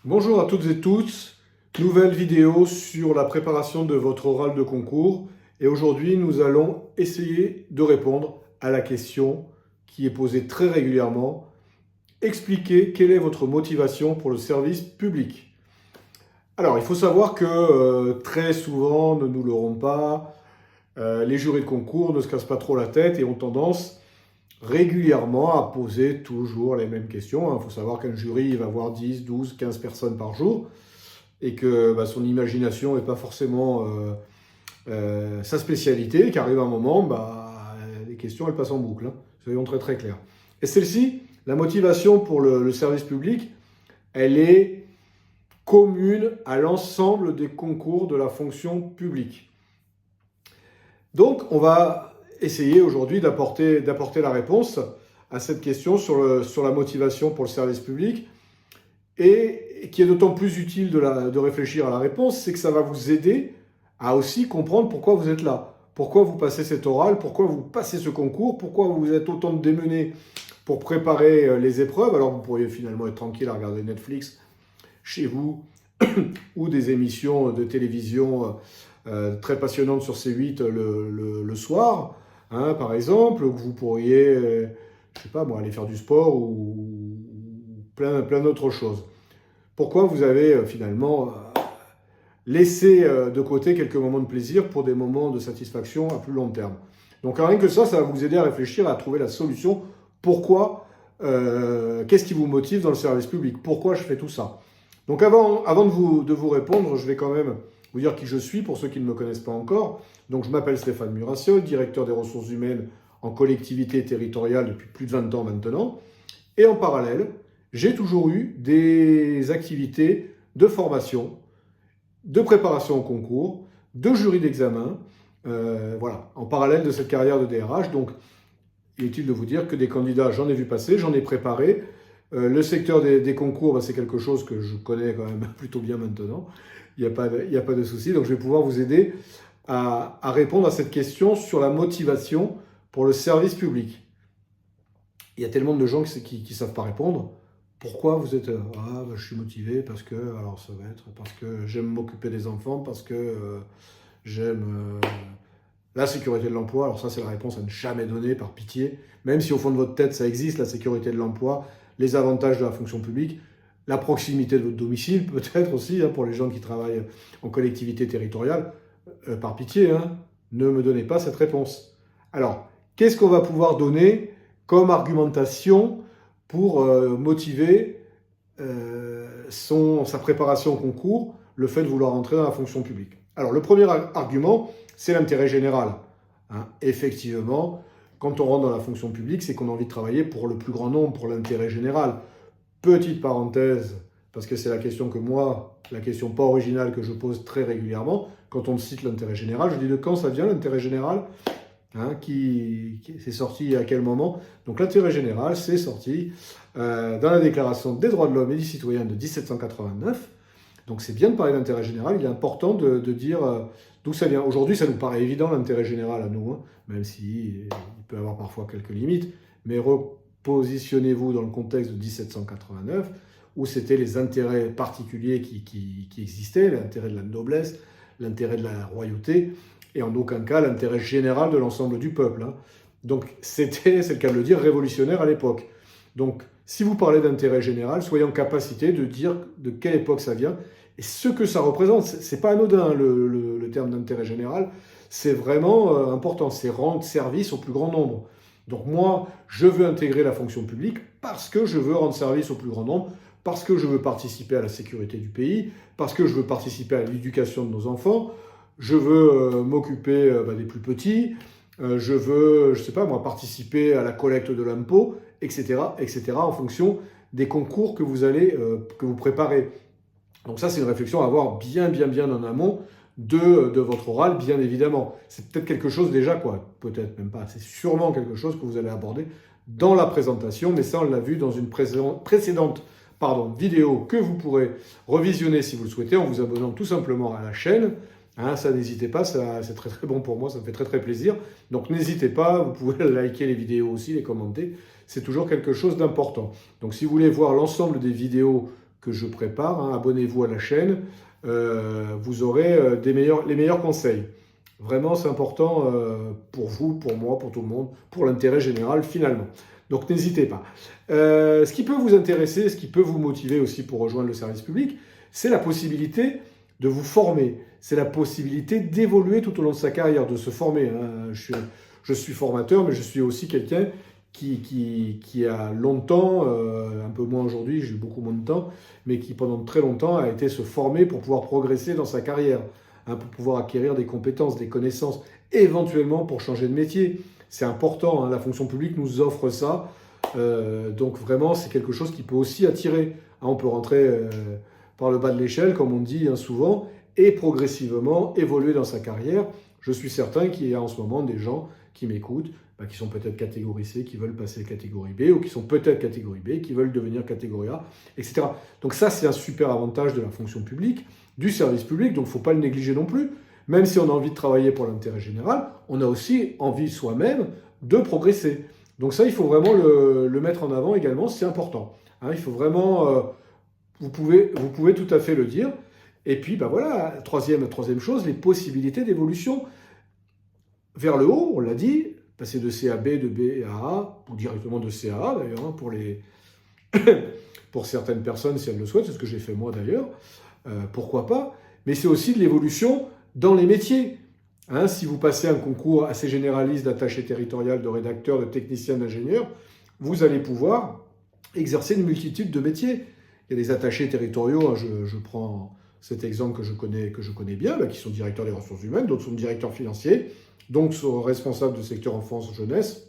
Bonjour à toutes et tous, nouvelle vidéo sur la préparation de votre oral de concours et aujourd'hui nous allons essayer de répondre à la question qui est posée très régulièrement. Expliquez quelle est votre motivation pour le service public. Alors il faut savoir que très souvent, ne nous leurrons pas, les jurys de concours ne se cassent pas trop la tête et ont tendance régulièrement à poser toujours les mêmes questions. Il faut savoir qu'un jury va avoir 10, 12, 15 personnes par jour et que son imagination n'est pas forcément sa spécialité, et qu'arrive un moment, les questions elles passent en boucle, hein. Soyons très très clairs. Et celle-ci, la motivation pour le service public, elle est commune à l'ensemble des concours de la fonction publique. Donc on va essayer aujourd'hui d'apporter la réponse à cette question sur la motivation pour le service public, et qui est d'autant plus utile de réfléchir à la réponse, c'est que ça va vous aider à aussi comprendre pourquoi vous êtes là, pourquoi vous passez cet oral, pourquoi vous passez ce concours, pourquoi vous êtes autant démenés pour préparer les épreuves, alors vous pourriez finalement être tranquille à regarder Netflix chez vous ou des émissions de télévision très passionnantes sur C8 le soir, hein, par exemple, où vous pourriez, je sais pas moi, aller faire du sport ou plein d'autres choses. Pourquoi vous avez finalement laissé de côté quelques moments de plaisir pour des moments de satisfaction à plus long terme. Donc rien que ça va vous aider à réfléchir, à trouver la solution. Pourquoi, qu'est-ce qui vous motive dans le service public? Pourquoi je fais tout ça? Donc avant de vous répondre, je vais quand même vous dire qui je suis pour ceux qui ne me connaissent pas encore. Donc je m'appelle Stéphane Murassiol, directeur des ressources humaines en collectivité territoriale depuis plus de 20 ans maintenant. Et en parallèle, j'ai toujours eu des activités de formation, de préparation au concours, de jury d'examen, voilà, en parallèle de cette carrière de DRH. Donc, il est utile de vous dire que des candidats, j'en ai vu passer, j'en ai préparé. Le secteur des concours, c'est quelque chose que je connais quand même plutôt bien maintenant. Il n'y a pas de souci. Donc, je vais pouvoir vous aider à répondre à cette question sur la motivation pour le service public. Il y a tellement de gens qui ne savent pas répondre. Pourquoi vous êtes je suis motivé parce que, alors ça va être parce que j'aime m'occuper des enfants, parce que j'aime la sécurité de l'emploi. Alors ça, c'est la réponse à ne jamais donner, par pitié. Même si au fond de votre tête, ça existe, la sécurité de l'emploi, les avantages de la fonction publique, la proximité de votre domicile, peut-être aussi, hein, pour les gens qui travaillent en collectivité territoriale. Par pitié, hein, ne me donnez pas cette réponse. Alors, qu'est-ce qu'on va pouvoir donner comme argumentation pour motiver sa préparation au concours, le fait de vouloir entrer dans la fonction publique? Alors, le premier argument, c'est l'intérêt général. Hein. Effectivement, quand on rentre dans la fonction publique, c'est qu'on a envie de travailler pour le plus grand nombre, pour l'intérêt général. Petite parenthèse, parce que c'est la question la question pas originale que je pose très régulièrement, quand on cite l'intérêt général, je dis de quand ça vient l'intérêt général, hein, c'est sorti à quel moment? Donc l'intérêt général, c'est sorti dans la Déclaration des droits de l'homme et du citoyen de 1789. Donc c'est bien de parler d'intérêt général, il est important de dire d'où ça vient. Aujourd'hui, ça nous paraît évident l'intérêt général à nous, hein, même s'il peut y avoir parfois quelques limites, mais repositionnez-vous dans le contexte de 1789, où c'était les intérêts particuliers qui existaient, l'intérêt de la noblesse, l'intérêt de la royauté, et en aucun cas l'intérêt général de l'ensemble du peuple. Hein. Donc c'est le cas de le dire, révolutionnaire à l'époque. Donc si vous parlez d'intérêt général, soyez en capacité de dire de quelle époque ça vient et ce que ça représente. C'est pas anodin, hein, le terme d'intérêt général, c'est vraiment important, c'est rendre service au plus grand nombre. Donc moi, je veux intégrer la fonction publique parce que je veux rendre service au plus grand nombre, parce que je veux participer à la sécurité du pays, parce que je veux participer à l'éducation de nos enfants, je veux m'occuper des plus petits, je veux, je sais pas moi, participer à la collecte de l'impôt, etc., etc., en fonction des concours que vous préparez. Donc ça, c'est une réflexion à avoir bien en amont de votre oral, bien évidemment. C'est peut-être quelque chose déjà, peut-être même pas, c'est sûrement quelque chose que vous allez aborder dans la présentation, mais ça, on l'a vu dans une précédente vidéo que vous pourrez revisionner si vous le souhaitez en vous abonnant tout simplement à la chaîne. Hein, ça, n'hésitez pas, c'est très très bon pour moi, ça me fait très très plaisir. Donc n'hésitez pas, vous pouvez liker les vidéos aussi, les commenter, c'est toujours quelque chose d'important. Donc si vous voulez voir l'ensemble des vidéos que je prépare. Hein. Abonnez-vous à la chaîne, vous aurez les meilleurs conseils. Vraiment, c'est important pour vous, pour moi, pour tout le monde, pour l'intérêt général finalement. Donc n'hésitez pas. Ce qui peut vous intéresser, ce qui peut vous motiver aussi pour rejoindre le service public, c'est la possibilité de vous former. C'est la possibilité d'évoluer tout au long de sa carrière, de se former. Hein. Je suis formateur, mais je suis aussi quelqu'un qui a longtemps, un peu moins aujourd'hui, j'ai eu beaucoup moins de temps, mais qui pendant très longtemps a été se former pour pouvoir progresser dans sa carrière, hein, pour pouvoir acquérir des compétences, des connaissances, éventuellement pour changer de métier. C'est important, hein, la fonction publique nous offre ça, donc vraiment c'est quelque chose qui peut aussi attirer. Hein, on peut rentrer par le bas de l'échelle, comme on dit hein, souvent, et progressivement évoluer dans sa carrière. Je suis certain qu'il y a en ce moment des gens qui m'écoutent, qui sont peut-être catégorie C, qui veulent passer catégorie B, ou qui sont peut-être catégorie B, qui veulent devenir catégorie A, etc. Donc ça, c'est un super avantage de la fonction publique, du service public, donc il ne faut pas le négliger non plus. Même si on a envie de travailler pour l'intérêt général, on a aussi envie soi-même de progresser. Donc ça, il faut vraiment le mettre en avant également, c'est important. Hein, il faut vraiment... vous pouvez tout à fait le dire. Et puis, voilà, troisième chose, les possibilités d'évolution vers le haut, on l'a dit, passer de C à B, de B à A, ou directement de C à A d'ailleurs, hein, pour certaines personnes si elles le souhaitent, c'est ce que j'ai fait moi d'ailleurs, pourquoi pas, mais c'est aussi de l'évolution dans les métiers. Hein, si vous passez un concours assez généraliste d'attaché territorial, de rédacteur, de technicien, d'ingénieur, vous allez pouvoir exercer une multitude de métiers. Il y a des attachés territoriaux, hein, je prends cet exemple que je connais bien, là, qui sont directeurs des ressources humaines, d'autres sont directeurs financiers, donc sont responsables du secteur enfance, jeunesse,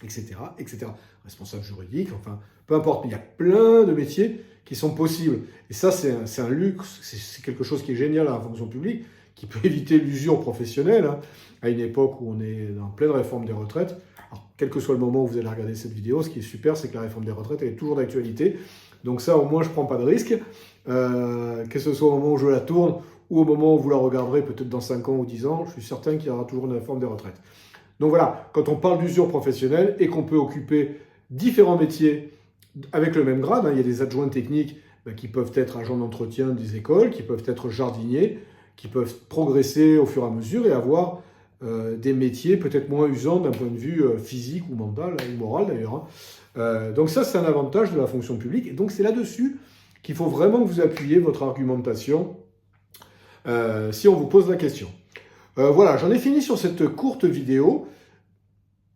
etc., etc. Responsable juridique, enfin, peu importe. Mais il y a plein de métiers qui sont possibles. Et ça, c'est un luxe, c'est quelque chose qui est génial à la fonction publique, qui peut éviter l'usure professionnelle, hein, à une époque où on est en pleine réforme des retraites. Alors, quel que soit le moment où vous allez regarder cette vidéo, ce qui est super, c'est que la réforme des retraites, elle est toujours d'actualité. Donc ça, au moins, je ne prends pas de risque. Que ce soit au moment où je la tourne ou au moment où vous la regarderez, peut-être dans 5 ans ou 10 ans, je suis certain qu'il y aura toujours une réforme des retraites. Donc voilà, quand on parle d'usure professionnelle et qu'on peut occuper différents métiers avec le même grade, hein, il y a des adjoints techniques qui peuvent être agents d'entretien des écoles, qui peuvent être jardiniers, qui peuvent progresser au fur et à mesure et avoir des métiers peut-être moins usants d'un point de vue physique ou mental, ou moral d'ailleurs. Hein. Donc ça, c'est un avantage de la fonction publique. Et donc c'est là-dessus qu'il faut vraiment que vous appuyiez votre argumentation si on vous pose la question. Voilà, j'en ai fini sur cette courte vidéo.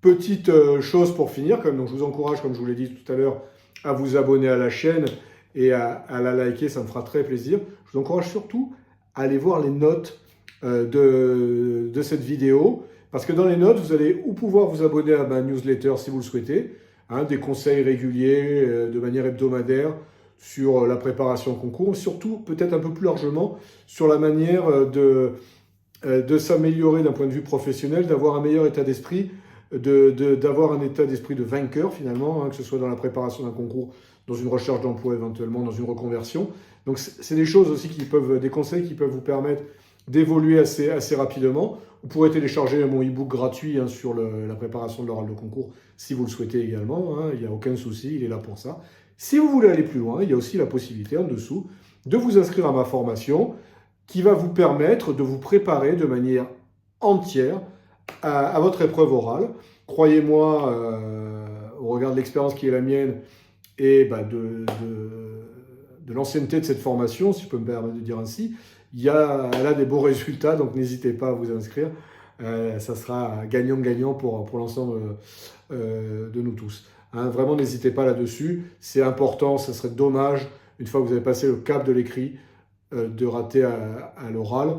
Petite chose pour finir, donc je vous encourage, comme je vous l'ai dit tout à l'heure, à vous abonner à la chaîne et à la liker, ça me fera très plaisir. Je vous encourage surtout à aller voir les notes de cette vidéo, parce que dans les notes, vous allez ou pouvoir vous abonner à ma newsletter si vous le souhaitez, hein, des conseils réguliers de manière hebdomadaire sur la préparation au concours, mais surtout peut-être un peu plus largement sur la manière de s'améliorer d'un point de vue professionnel, d'avoir un meilleur état d'esprit, d'avoir un état d'esprit de vainqueur finalement, hein, que ce soit dans la préparation d'un concours, dans une recherche d'emploi éventuellement, dans une reconversion. Donc c'est des choses aussi des conseils qui peuvent vous permettre d'évoluer assez rapidement. Vous pourrez télécharger mon e-book gratuit hein, sur la préparation de l'oral de concours si vous le souhaitez également, hein, il n'y a aucun souci, il est là pour ça. Si vous voulez aller plus loin, il y a aussi la possibilité en dessous de vous inscrire à ma formation qui va vous permettre de vous préparer de manière entière à votre épreuve orale. Croyez-moi, au regard de l'expérience qui est la mienne et de l'ancienneté de cette formation, si je peux me permettre de dire ainsi, elle a des beaux résultats, donc n'hésitez pas à vous inscrire. Ça sera gagnant-gagnant pour l'ensemble de nous tous. Hein, vraiment, n'hésitez pas là-dessus. C'est important, ça serait dommage, une fois que vous avez passé le cap de l'écrit, de rater à l'oral.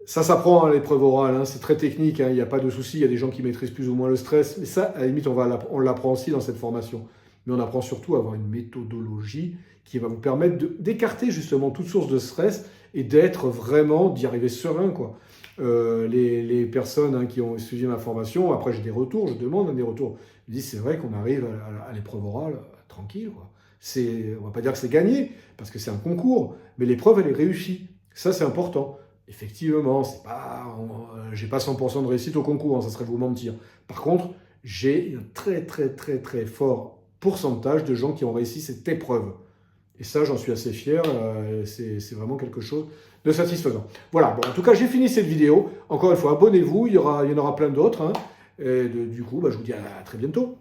Ça s'apprend à l'épreuve orale, hein, c'est très technique, hein, il n'y a pas de souci, il y a des gens qui maîtrisent plus ou moins le stress, mais ça, à la limite, on l'apprend aussi dans cette formation. Mais on apprend surtout à avoir une méthodologie qui va vous permettre d'écarter justement toute source de stress et d'y arriver serein, quoi. Les personnes hein, qui ont suivi ma formation, après j'ai des retours, je demande des retours. Ils disent c'est vrai qu'on arrive à l'épreuve orale tranquille, quoi. On ne va pas dire que c'est gagné, parce que c'est un concours, mais l'épreuve elle est réussie. Ça c'est important. Effectivement, j'ai pas 100% de réussite au concours, hein, ça serait vous mentir. Par contre, j'ai un très fort pourcentage de gens qui ont réussi cette épreuve. Et ça, j'en suis assez fier. C'est vraiment quelque chose de satisfaisant. Voilà, bon, en tout cas, j'ai fini cette vidéo. Encore une fois, abonnez-vous, il y en aura plein d'autres. Hein. Et du coup, je vous dis à très bientôt.